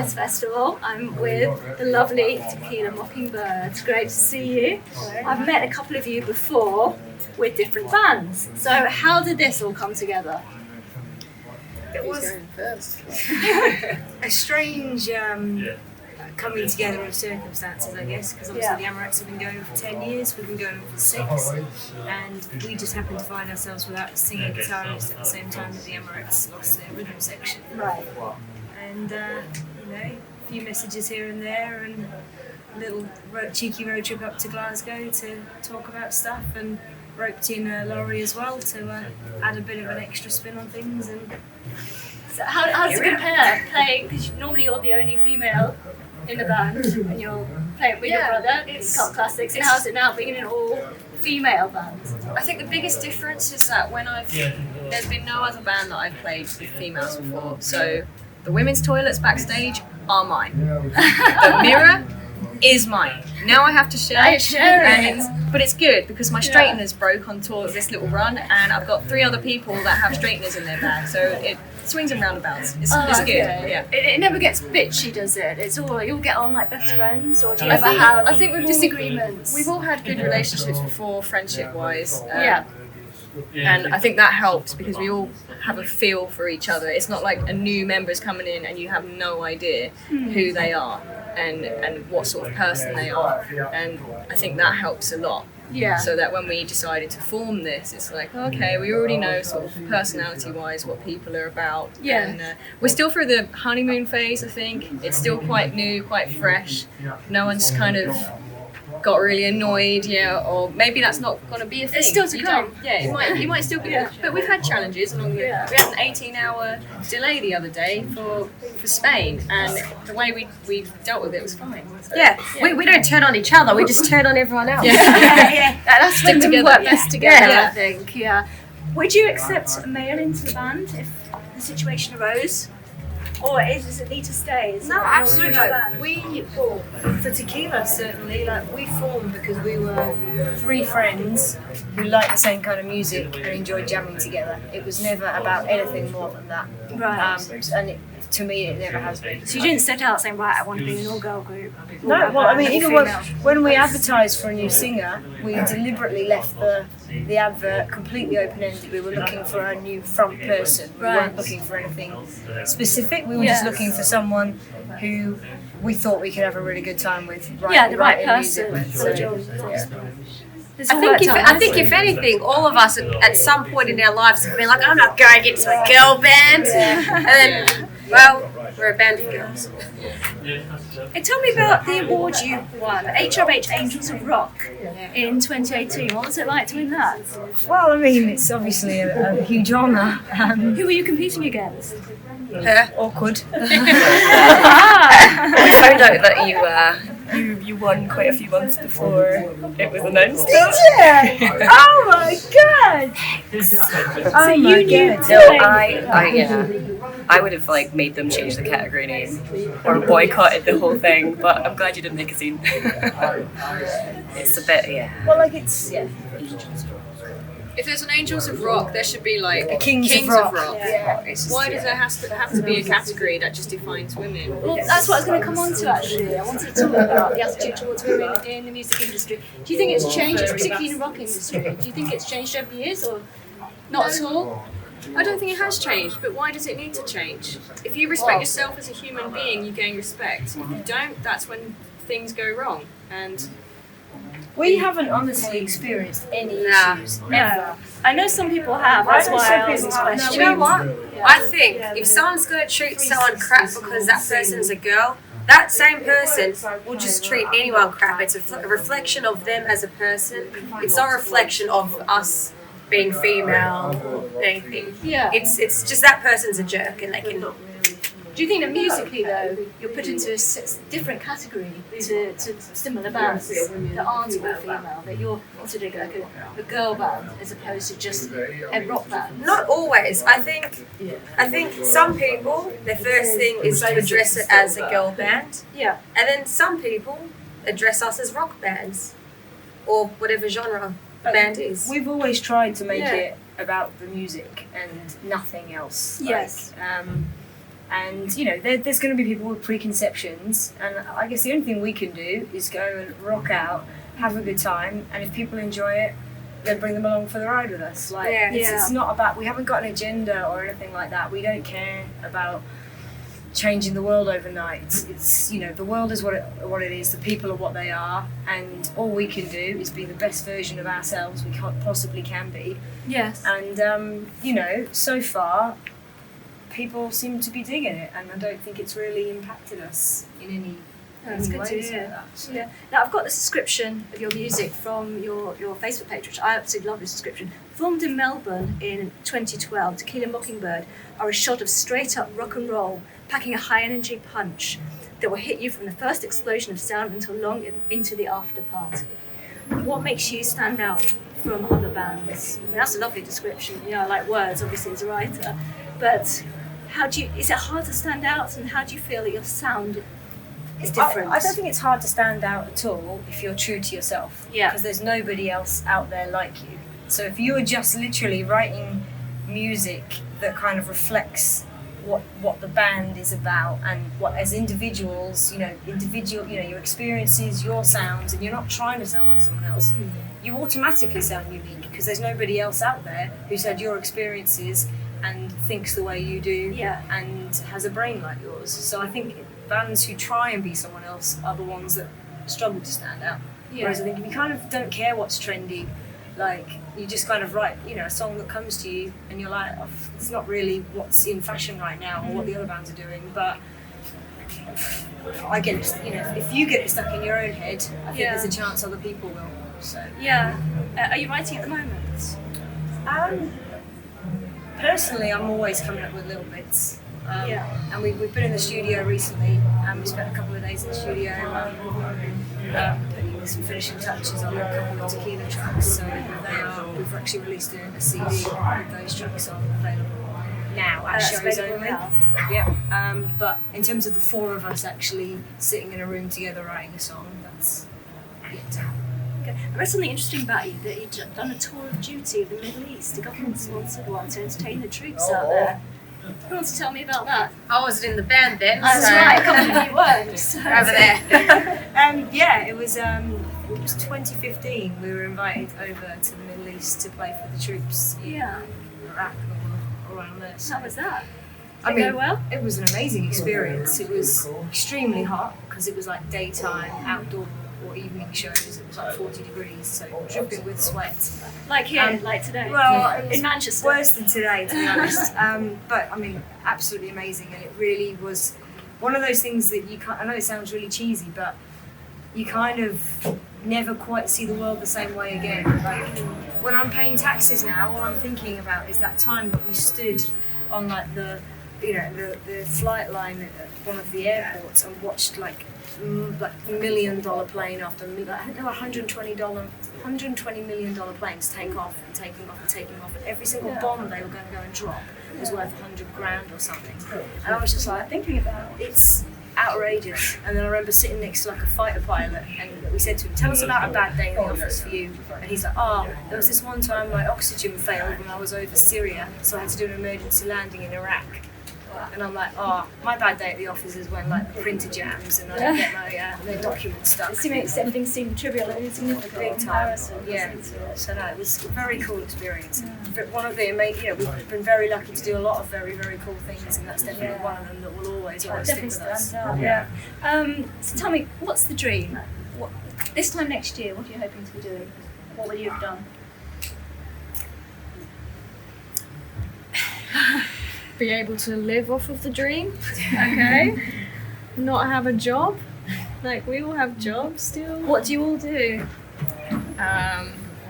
SOS Festival. I'm with the lovely Tequila Mockingbird. It's great to see you. I've met a couple of you before with different bands. So how did this all come together? It was a strange coming together of circumstances, I guess, because obviously the Amorettes have been going for 10 years, we've been going for 6, and we just happened to find ourselves without a singer guitarist at the same time that the Amorettes lost their rhythm section. Right. And, a few messages here and there, and a little cheeky road trip up to Glasgow to talk about stuff, and roped in Laurie as well to add a bit of an extra spin on things. And so how does it compare playing, because normally you're the only female in the band and you're playing with your brother, it's Cult Classics, and how's it now being in an all-female band? I think the biggest difference is that there's been no other band that I've played with females before, so the women's toilets backstage are mine. The mirror is mine. Now I have to share it. But it's good because my straightener's broke on tour of this little run, and I've got 3 other people that have straighteners in their bag, so it swings and roundabouts. It's good. Yeah. It never gets bitchy, does it? It's all, you'll get on like best friends, or do you ever have disagreements? We've all had good relationships before, friendship-wise. And I think that helps because we all have a feel for each other. It's not like a new member's coming in and you have no idea who they are and what sort of person they are. And I think that helps a lot. Yeah. So that when we decided to form this, it's like, okay, we already know sort of personality-wise what people are about. Yeah. And we're still through the honeymoon phase, I think. It's still quite new, quite fresh. No one's kind of got really annoyed, or maybe that's not going to be a thing. It's still to come. It might still be. But we've had challenges along the way. We had an 18-hour delay the other day for Spain, and the way we dealt with it was fine. So, we don't turn on each other, we just turn on everyone else. That's when we work best together, Yeah. I think. Yeah. Would you accept a male into the band if the situation arose? Or does it need to stay? No, absolutely. For Tequila, certainly, we formed because we were 3 friends who liked the same kind of music and enjoyed jamming together. It was never about anything more than that. Right. To me, it never has been. So you didn't set out saying, right, I want to be an all-girl group? No, well, I mean, even when we advertised for a new singer, we deliberately left the advert completely open-ended. We were looking for a new front person. We weren't looking for anything specific. We were just looking for someone who we thought we could have a really good time with. The right person. I think if anything, all of us at some point in our lives have been like, I'm not going to get to a girl band. And then, well, we're a band of girls. And tell me about the award you won, HMH Agents of Rock in 2018. What was it like to win that? Well, I mean, it's obviously a huge honour. Who were you competing against? Awkward. We found out that you won quite a few months before it was announced. Did you? Oh my god! So you knew? No, I would have made them change the category name or boycotted the whole thing. But I'm glad you didn't make a scene. It's a bit, Well, it's if there's an Angels of Rock, there should be a Kings of Rock. Yeah. Why does there have to be a category that just defines women? Well, that's what I was going to come on to actually. I wanted to talk about the attitude towards women in the music industry. Do you think it's changed, particularly in the rock industry? Do you think it's changed over the years or not at all? I don't think it has changed, but why does it need to change? If you respect yourself as a human being, you gain respect. If you don't, that's when things go wrong. And we haven't honestly experienced any issues. Never. I know some people have, that's why I asked this question. Do you know what? I think if someone's going to treat someone crap because that person's a girl, that same person will just treat anyone crap. It's a reflection of them as a person. It's not a reflection of us being female or anything. Yeah. It's just that person's a jerk and they can... Do you think that musically, though, you're put into a different category to similar bands that aren't all female, that you're considered like a girl band as opposed to just a rock band? Not always. I think some people, their first thing is to address it as a girl band. Yeah. And then some people address us as rock bands or whatever genre a band is. We've always tried to make it about the music and nothing else. Yes. And there's going to be people with preconceptions, and I guess the only thing we can do is go and rock out, have a good time, and if people enjoy it, then bring them along for the ride with us. It's not about, we haven't got an agenda or anything like that. We don't care about changing the world overnight. It's the world is what it is, the people are what they are, and all we can do is be the best version of ourselves we possibly can be. Yes. And so far people seem to be digging it, and I don't think it's really impacted us in any That's good to ways hear. like that. So. Yeah. Now I've got the subscription of your music from your Facebook page, which I absolutely love. This subscription. Formed in Melbourne in 2012, Tequila Mockingbird are a shot of straight up rock and roll, packing a high energy punch that will hit you from the first explosion of sound until long into the after party. What makes you stand out from other bands? I mean, that's a lovely description. I like words, obviously, as a writer, but is it hard to stand out, and how do you feel that your sound is different? I don't think it's hard to stand out at all if you're true to yourself. Yeah. Because there's nobody else out there like you. So if you are just literally writing music that kind of reflects what the band is about, and what as individuals, your experiences, your sounds, and you're not trying to sound like someone else, you automatically sound unique because there's nobody else out there who's had your experiences and thinks the way you do, and has a brain like yours. So I think bands who try and be someone else are the ones that struggle to stand out. Yeah. Whereas I think if you kind of don't care what's trendy, like you just kind of write, a song that comes to you, and you're like, oh, it's not really what's in fashion right now or what the other bands are doing, but I get it. If you get it stuck in your own head, I think there's a chance other people will. So are you writing at the moment? Personally, I'm always coming up with little bits. And we've been in the studio recently, and we spent a couple of days in the studio putting some finishing touches on a couple of Tequila tracks. So we've actually released a CD with those tracks on available now at shows only. Yeah. But in terms of the four of us actually sitting in a room together writing a song, that's yet to happen. Okay. I read something interesting about you, that you'd done a tour of duty of the Middle East, a government-sponsored one, to entertain the troops out there. Who wants to tell me about that? I wasn't in the band then. That's right, a couple of you weren't. So. Over there. It was 2015. We were invited over to the Middle East to play for the troops in Iraq and all around there. So how was that? Did it go well? It was an amazing experience. It was extremely hot because it was like daytime, outdoor or evening shows. It was like 40 degrees, so dripping with sweat. Like here, like today? Well, in Manchester. Worse than today, to be honest. But I mean, absolutely amazing, and it really was one of those things that you can't. I know it sounds really cheesy, but you kind of never quite see the world the same way again. Like when I'm paying taxes now, all I'm thinking about is that time that we stood on like the flight line at one of the airports and watched like $1 million plane after I think there were $120 million planes take off and taking off and taking off, and every single bomb they were going to go and drop was worth $100,000 or something. And I was just like thinking about it's outrageous. And then I remember sitting next to like a fighter pilot, and we said to him, "Tell us about a bad day in the office for you." And he's like, there was this one time my oxygen failed when I was over Syria, so I had to do an emergency landing in Iraq. And I'm like, my bad day at the office is when like the printer jams and I don't get my documents stuck. It makes everything seem trivial and insignificant. Big time. Yeah. So no, it was a very cool experience. But one of the we've been very lucky to do a lot of very, very cool things, and that's definitely one of them that will always stick with us. So tell me, what's the dream? This time next year, what are you hoping to be doing? What will you have done? Be able to live off of the dream, okay? Not have a job. Like, we all have jobs still. What do you all do? I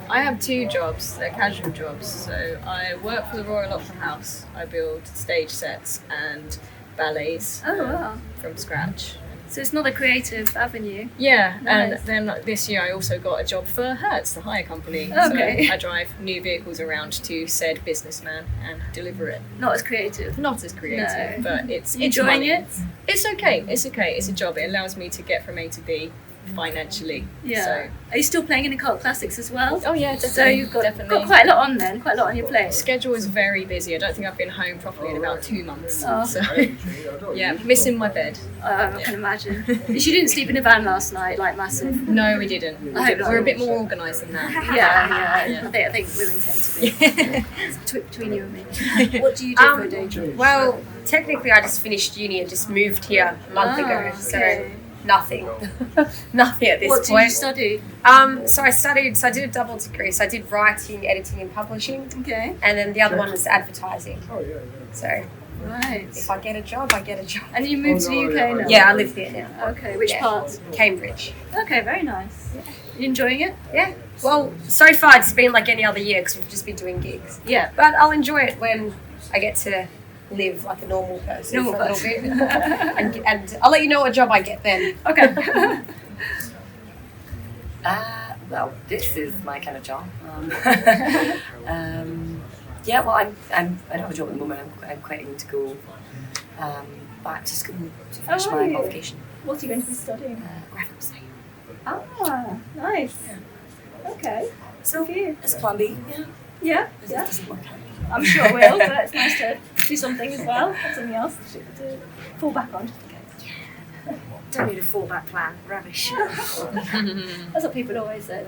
have 2 jobs. They're casual jobs. So I work for the Royal Opera House. I build stage sets and ballets from scratch. So it's not a creative avenue. Yeah, Nice. And then this year I also got a job for Hertz, the hire company. Okay. So I drive new vehicles around to said businessman and deliver it. Not as creative. Not as creative, No. but it's Enjoying money. it? It's okay. It's a job. It allows me to get from A to B financially. Yeah. So. Are you still playing in occult classics as well? Oh yeah, definitely. So you've got quite a lot on then, quite a lot on your plate. Schedule is very busy. I don't think I've been home properly in about 2 months. Oh. So yeah, missing my bed. I can imagine. You didn't sleep in a van last night, like massive. No, we didn't. I hope not. We're a bit more organised than that. Yeah. I think women tend to be. It's between you and me. What do you do for a day job? Well, technically, I just finished uni and just moved here a month ago, so nothing, nothing at this What point. did you study? So I did a double degree. So I did writing, editing, and publishing, Okay. and then the other one was advertising. So Right. if I get a job, I get a job. And you moved to the UK now? Yeah, I live here now. Okay, which Yeah. part? Cambridge. Okay, very nice. You enjoying it? Yeah. Well, so far it's been like any other year because we've just been doing gigs. Yeah. But I'll enjoy it when I get to live like a normal person for a little bit. and I'll let you know what job I get then. Okay. Well, this is my kind of job. Yeah, well, I don't have a job at the moment. I'm quitting to go back to school to finish my qualification. What are you going to be studying? Graphic design. Ah, nice. Okay. So it's plan B. Yeah. It doesn't work out. I'm sure it will, but it's nice to do something as well, have something else to fall back on just in case. Don't need a fallback plan. Rubbish. That's what people always say.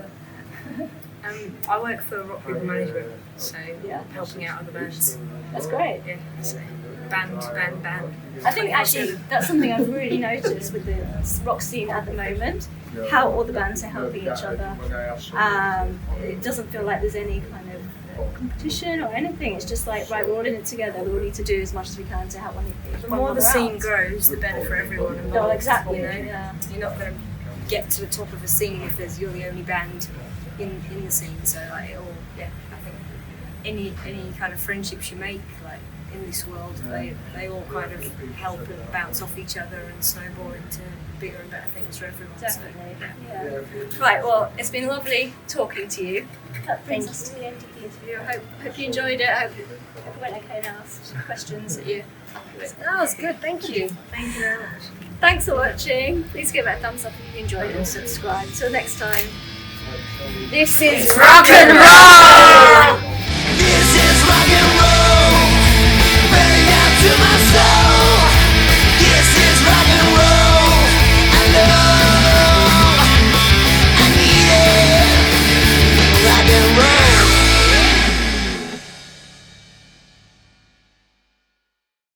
I work for Rock People Management, so Yeah. helping out other bands. That's great. Yeah, so band. I think actually that's something I've really noticed with the rock scene at the moment, how all the bands are helping each other. It doesn't feel like there's any kind of competition or anything. It's just like, right, we're all in it together. We all need to do as much as we can to help one The more the another scene out. grows, the better for everyone involved. Oh, exactly. You know? Yeah. You're not going to get to the top of a scene if you're the only band in the scene. So like, I think any kind of friendships you make, like in this world, they all kind of help and bounce off each other and snowball into bigger and better things for everyone. Definitely. So, Yeah. Right, well, it's been lovely talking to you. That brings us to the end of the interview. I hope you enjoyed it. I hope it went okay now. Some questions that you're happy with. That was good. Thank you. Thank you very much. Thanks for watching. Please give it a thumbs up if you enjoyed it and subscribe. Till next time. This is rock and roll.